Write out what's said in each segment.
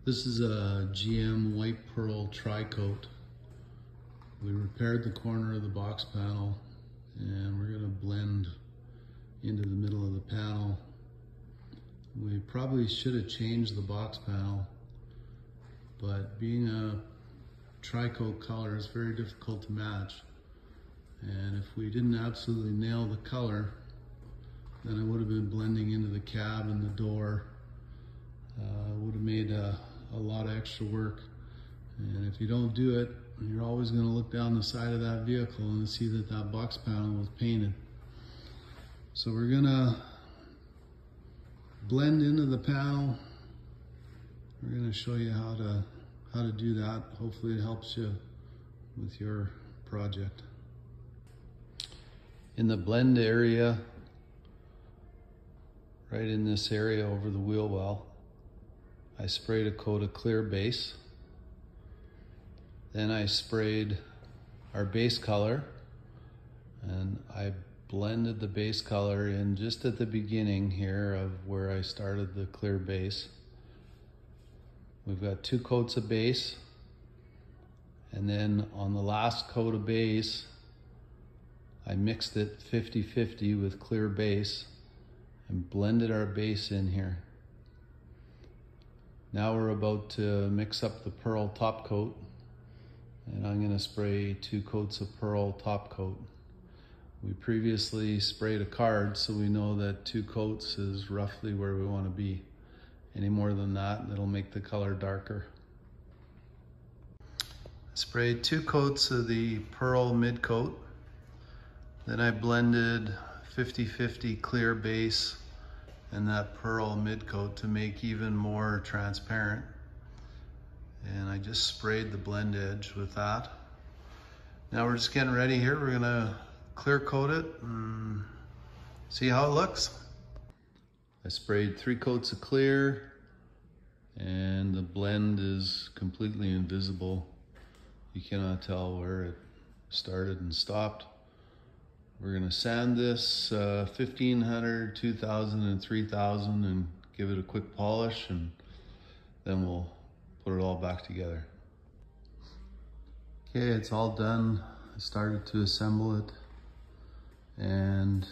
This is a GM white pearl tri-coat. We repaired the corner of the box panel and we're going to blend into the middle of the panel. We probably should have changed the box panel, but being a tri-coat color is very difficult to match. And if we didn't absolutely nail the color, then it would have been blending into the cab and the door. Would have made a lot of extra work. And if you don't do it, you're always going to look down the side of that vehicle and see that that box panel was painted. So we're going to blend into the panel. We're going to show you how to do that. Hopefully it helps you with your project. In the blend area, right in this area over the wheel well, I sprayed a coat of clear base. Then I sprayed our base color, and I blended the base color in just at the beginning here of where I started the clear base. We've got 2 coats of base, and then on the last coat of base, I mixed it 50-50 with clear base and blended our base in here. Now we're about to mix up the pearl top coat, and I'm going to spray 2 coats of pearl top coat. We previously sprayed a card, so we know that 2 coats is roughly where we want to be. Any more than that, it'll make the color darker. I sprayed 2 coats of the pearl mid coat. Then I blended 50-50 clear base and that pearl mid coat to make even more transparent. And I just sprayed the blend edge with that. Now we're just getting ready here. We're gonna clear coat it and see how it looks. I sprayed 3 coats of clear and the blend is completely invisible. You cannot tell where it started and stopped. We're gonna sand this 1500, 2000, and 3000 and give it a quick polish, and then we'll put it all back together. Okay, it's all done. I started to assemble it and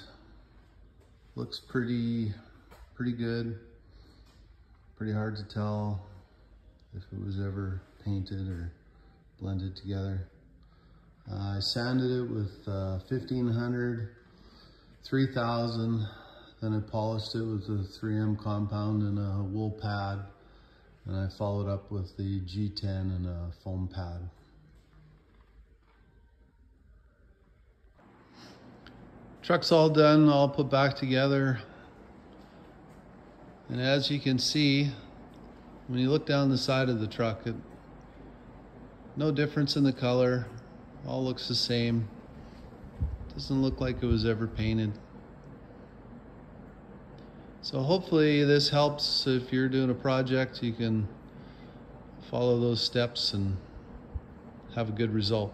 looks pretty good. Pretty hard to tell if it was ever painted or blended together. I sanded it with 1500, 3000, then I polished it with a 3M compound and a wool pad, and I followed up with the G10 and a foam pad. Truck's all done, all put back together, and as you can see, when you look down the side of the truck, no difference in the color. All looks the same. Doesn't look like it was ever painted. So hopefully this helps. If you're doing a project, you can follow those steps and have a good result.